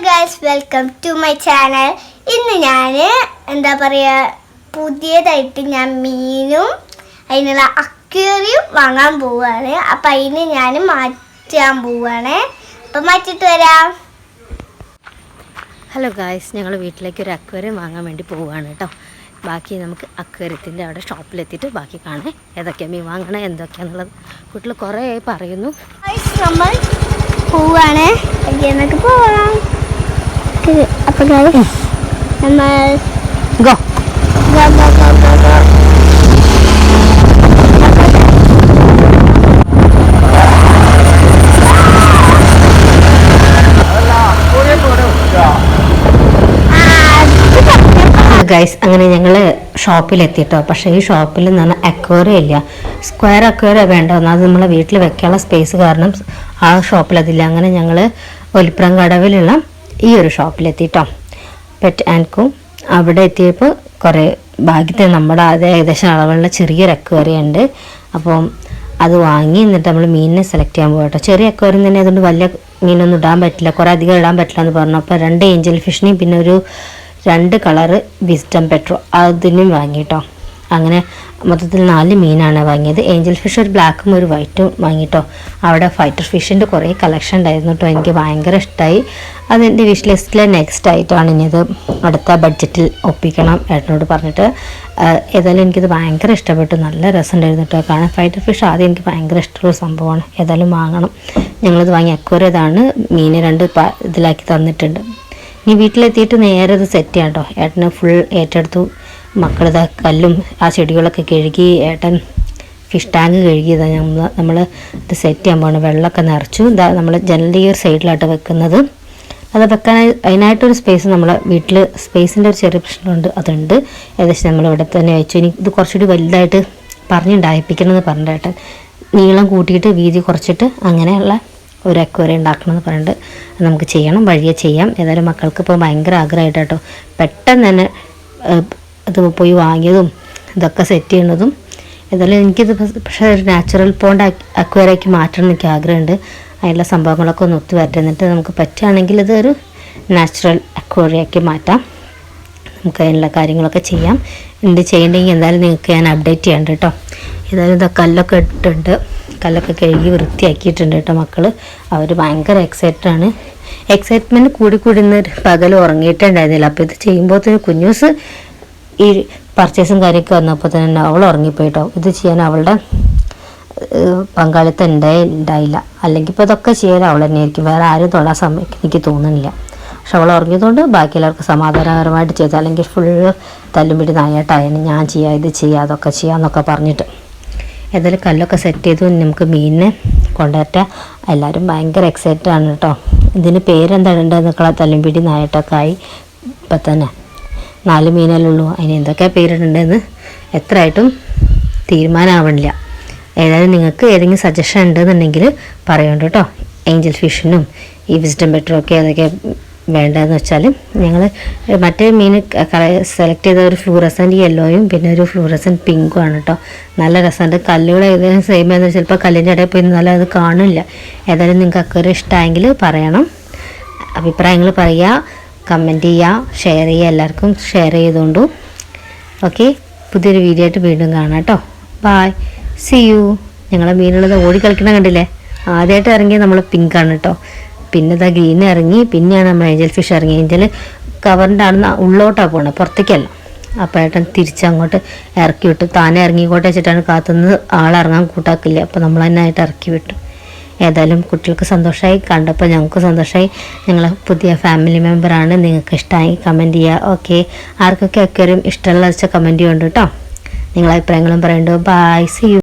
Guys, welcome to my channel. ഇന്ന് ഞാൻ എന്താ പറയുക, പുതിയതായിട്ട് ഞാൻ മീനും അതിനുള്ള അക്വേറിയം വാങ്ങാൻ പോവുകയാണ്. അപ്പം അതിന് ഞാൻ മാറ്റാൻ പോവുകയാണ്. അപ്പം മാറ്റിയിട്ട് വരാം. ഹലോ ഗായ്സ്, ഞങ്ങൾ വീട്ടിലേക്ക് ഒരു അക്വേറിയം വാങ്ങാൻ വേണ്ടി പോവുകയാണ് കേട്ടോ. ബാക്കി നമുക്ക് അക്വേറിയത്തിൻ്റെ അവിടെ ഷോപ്പിലെത്തിയിട്ട് ബാക്കി കാണാം ഏതൊക്കെയാണ് മീൻ വാങ്ങണേ എന്തൊക്കെയാണെന്നുള്ളത്. വീട്ടിൽ കുറേ പറയുന്നു. നമ്മൾ പോവുകയാണ്, എന്നൊക്കെ പോവാം. അപ്പം നമ്മൾ ഗോ ഗൈസ്. അങ്ങനെ ഞങ്ങൾ ഷോപ്പിലെത്തിയിട്ടോ. പക്ഷേ ഈ ഷോപ്പിൽ എന്ന് പറഞ്ഞാൽ അക്വേറിയം ഇല്ല. സ്ക്വയർ അക്വേറിയം വേണ്ട, അത് നമ്മളെ വീട്ടിൽ വെക്കാനുള്ള സ്പേസ് കാരണം ആ ഷോപ്പിൽ അതില്ല. അങ്ങനെ ഞങ്ങൾ ഒലിപ്രം കടവിലുള്ള ഈ ഒരു ഷോപ്പിലെത്തിയിട്ടോ, പെറ്റ് ആൻഡ് കോ. അവിടെ എത്തിയപ്പോൾ കുറേ ഭാഗ്യത്തിന് നമ്മുടെ അത് ഏകദേശം അളവുള്ള ചെറിയൊരു അക്വേറിയം ഉണ്ട്. അപ്പം അത് വാങ്ങി എന്നിട്ട് നമ്മൾ മീനിനെ സെലക്ട് ചെയ്യാൻ പോകട്ടോ. ചെറിയ അക്വേറിയം തന്നെ, അതുകൊണ്ട് വലിയ മീനൊന്നും ഇടാൻ പറ്റില്ല, കുറേ അധികം ഇടാൻ പറ്റില്ല എന്ന് പറഞ്ഞു. അപ്പോൾ 2 ഏഞ്ചൽ ഫിഷിനെയും പിന്നെ ഒരു 2 കളറ് വിസ്ഡം പെട്രോ അതിനും വാങ്ങിട്ടോ. അങ്ങനെ മൊത്തത്തിൽ 4 മീനാണ് വാങ്ങിയത്. ഏഞ്ചൽ ഫിഷ് ഒരു ബ്ലാക്കും ഒരു വൈറ്റും വാങ്ങിട്ടോ. അവിടെ ഫൈറ്റർ ഫിഷിൻ്റെ കുറേ കളക്ഷൻ ഉണ്ടായിരുന്നു കേട്ടോ. എനിക്ക് ഭയങ്കര ഇഷ്ടമായി. അതെൻ്റെ വിഷ് ലിസ്റ്റിലെ നെക്സ്റ്റ് ആയിട്ടാണ്. ഇനി അത് അടുത്ത ബഡ്ജറ്റിൽ ഒപ്പിക്കണം ഏട്ടനോട് പറഞ്ഞിട്ട്. ഏതായാലും എനിക്കിത് ഭയങ്കര ഇഷ്ടപ്പെട്ടു, നല്ല രസമുണ്ടായിരുന്നു കേട്ടോ. കാരണം ഫൈറ്റർ ഫിഷ് ആദ്യം എനിക്ക് ഭയങ്കര ഇഷ്ടമുള്ള സംഭവമാണ്. ഏതായാലും വാങ്ങണം. ഞങ്ങളിത് വാങ്ങി അക്വേറിയം ഇതാണ്. മീന് 2 ഇതിലാക്കി തന്നിട്ടുണ്ട്. ഇനി വീട്ടിലെത്തിയിട്ട് നേരെ ഇത് സെറ്റ് ചെയ്യാം കേട്ടോ. ഏട്ടന് ഫുൾ ഏറ്റെടുത്തു. മക്കളിതാ കല്ലും ആ ചെടികളൊക്കെ കഴുകി, ഏട്ടൻ ഫിഷ് ടാങ്ക് കഴുകിയതാണ്. നമ്മൾ ഇത് സെറ്റ് ചെയ്യാൻ പോകണം. വെള്ളമൊക്കെ നിറച്ചു. ഇതാ നമ്മൾ ജനലിൻ്റെ ഈ ഒരു സൈഡിലായിട്ട് വെക്കുന്നത്. അത് വെക്കാൻ അതിനായിട്ടൊരു സ്പേസ് നമ്മളെ വീട്ടിൽ സ്പേസിൻ്റെ ഒരു ചെറിയ പ്രശ്നമുണ്ട്, അതുണ്ട്. ഏകദേശം നമ്മളിവിടെ തന്നെ വെച്ചു. ഇനി ഇത് കുറച്ചുകൂടി വലുതായിട്ട് പറഞ്ഞുണ്ടായിപ്പിക്കണം എന്ന് പറഞ്ഞിട്ട് ഏട്ടൻ നീളം കൂട്ടിയിട്ട് വീതി കുറച്ചിട്ട് അങ്ങനെയുള്ള ഒരു അക്വേറിയം ഉണ്ടാക്കണമെന്ന് പറഞ്ഞിട്ട് നമുക്ക് ചെയ്യണം. വഴിയെ ചെയ്യാം. ഏതായാലും മക്കൾക്ക് ഇപ്പോൾ ഭയങ്കര ആഗ്രഹമായിട്ട് കേട്ടോ. പെട്ടെന്ന് തന്നെ അത് പോയി വാങ്ങിയതും ഇതൊക്കെ സെറ്റ് ചെയ്യുന്നതും. ഏതായാലും എനിക്കിത് പക്ഷേ ഒരു നാച്ചുറൽ പോണ്ട് അക്വേറിയമാക്കി മാറ്റണം എന്നൊക്കെ ആഗ്രഹമുണ്ട്. അതിലുള്ള സംഭവങ്ങളൊക്കെ ഒന്ന് ഒത്തു വരട്ടെ. എന്നിട്ട് നമുക്ക് പറ്റുകയാണെങ്കിൽ ഇതൊരു നാച്ചുറൽ അക്വേറിയമാക്കി മാറ്റാം. നമുക്ക് അതിനുള്ള കാര്യങ്ങളൊക്കെ ചെയ്യാം. എന്ത് ചെയ്യണമെങ്കിൽ എന്തായാലും നിങ്ങൾക്ക് ഞാൻ അപ്ഡേറ്റ് ചെയ്യണ്ട കേട്ടോ. ഏതായാലും ഇതാ കല്ലൊക്കെ ഇട്ടിട്ടുണ്ട്. കല്ലൊക്കെ കഴുകി വൃത്തിയാക്കിയിട്ടുണ്ട് കേട്ടോ മക്കൾ. അവർ ഭയങ്കര എക്സൈറ്റഡാണ്. എക്സൈറ്റ്മെൻറ്റ് കൂടി ഇന്ന് പകൽ ഉറങ്ങിയിട്ടുണ്ടായിരുന്നില്ല. അപ്പോൾ ഇത് ചെയ്യുമ്പോൾ കുഞ്ഞൂസ് ഈ പർച്ചേസും കാര്യമൊക്കെ വന്നപ്പോൾ തന്നെ അവൾ ഉറങ്ങിപ്പോയിട്ടോ. ഇത് ചെയ്യാൻ അവളുടെ പങ്കാളിത്തം ഉണ്ടായില്ല. അല്ലെങ്കിൽ ഇപ്പോൾ ഇതൊക്കെ ചെയ്യാൻ അവൾ തന്നെയായിരിക്കും, വേറെ ആരും തൊടാൻ സമയം എനിക്ക് തോന്നുന്നില്ല. പക്ഷെ അവൾ ഉറങ്ങിയതുകൊണ്ട് ബാക്കി എല്ലാവർക്കും സമാധാനപരമായിട്ട് ചെയ്തു. അല്ലെങ്കിൽ ഫുള്ള് തല്ലുംപിടി നായാട്ടായിരുന്നു. ഞാൻ ചെയ്യാം, ഇത് ചെയ്യാം, അതൊക്കെ ചെയ്യാമെന്നൊക്കെ പറഞ്ഞിട്ട്. ഏതായാലും കല്ലൊക്കെ സെറ്റ് ചെയ്തു. നമുക്ക് മീനിനെ കൊണ്ടുവരട്ടെ. എല്ലാവരും ഭയങ്കര എക്സൈറ്റഡ് ആണ് കേട്ടോ. ഇതിന് പേരെന്താ ഇടേണ്ടതെന്നൊക്കെ തല്ലുംപിടി നായാട്ടൊക്കെ ആയി. ഇപ്പം തന്നെ 4 മീനല്ലേ ഉള്ളൂ. അതിന് എന്തൊക്കെയാണ് പേരിടേണ്ടതെന്ന് എത്രയായിട്ടും തീരുമാനമാവണില്ല. ഏതായാലും നിങ്ങൾക്ക് ഏതെങ്കിലും സജഷൻ ഉണ്ടെന്നുണ്ടെങ്കിൽ പറയുന്നുണ്ട് കേട്ടോ. ഏഞ്ചൽ ഫിഷിനും ഈ വിസ്ഡം പെട്രോ ഒക്കെ ഏതൊക്കെ വേണ്ടതെന്ന് വെച്ചാൽ ഞങ്ങൾ മറ്റേ മീൻ സെലക്ട് ചെയ്ത ഒരു ഫ്ലൂറസൻറ്റ് യെല്ലോയും പിന്നെ ഒരു ഫ്ലൂറസൻറ്റ് പിങ്കും ആണ് കേട്ടോ. നല്ല രസമുണ്ട്. കല്ലുകൾ ഏകദേശം സെയിം ആയിരുന്നു. ചിലപ്പോൾ കല്ലിൻ്റെ ഇടയിൽ പോയി നല്ല അത് കാണില്ല. ഏതായാലും നിങ്ങൾക്ക് അക്വേറിയം ഇഷ്ടമായെങ്കിൽ പറയണം, അഭിപ്രായങ്ങൾ പറയുക, കമൻറ്റ് ചെയ്യുക, ഷെയർ ചെയ്യുക. എല്ലാവർക്കും ഷെയർ ചെയ്തുകൊണ്ടു. ഓക്കെ, പുതിയൊരു വീഡിയോ ആയിട്ട് വീണ്ടും കാണാം കേട്ടോ. Bye, see you. ഞങ്ങളെ മീനുള്ളത് ഓടിക്കളിക്കണം കണ്ടില്ലേ. ആദ്യമായിട്ട് ഇറങ്ങിയത് നമ്മൾ പിങ്കാണ് കേട്ടോ. പിന്നെ ഇതാ ഗ്രീൻ ഇറങ്ങി, പിന്നെയാണ് നമ്മൾ ഏഞ്ചൽ ഫിഷ് ഇറങ്ങി. ഏഞ്ചൽ കവറിൻ്റെ ആണ് ഉള്ളോട്ടാണ് പോകണത്, പുറത്തേക്കല്ല. അപ്പോൾ ഏട്ടൻ തിരിച്ചങ്ങോട്ട് ഇറക്കി വിട്ടു. താനെ ഇറങ്ങിക്കോട്ടെ വെച്ചിട്ടാണ് കാത്തുനിന്ന് ആളിറങ്ങാൻ കൂട്ടാക്കില്ല. അപ്പോൾ നമ്മൾ തന്നെ ആയിട്ട് ഇറക്കി വിട്ടു. ഏതായാലും കുട്ടികൾക്ക് സന്തോഷമായി, കണ്ടപ്പോൾ ഞങ്ങൾക്ക് സന്തോഷമായി. ഞങ്ങൾ പുതിയ ഫാമിലി മെമ്പറാണ്. നിങ്ങൾക്ക് ഇഷ്ടമായി കമൻറ്റ് ചെയ്യുക. ഓക്കെ, ആർക്കൊക്കെ അക്വേറിയം ഇഷ്ടമുള്ള വെച്ചാൽ കമൻറ്റ് ചെയ്യുന്നുണ്ട് കേട്ടോ. നിങ്ങളെ അഭിപ്രായങ്ങളും പറയുന്നുണ്ട്. Bye, see U.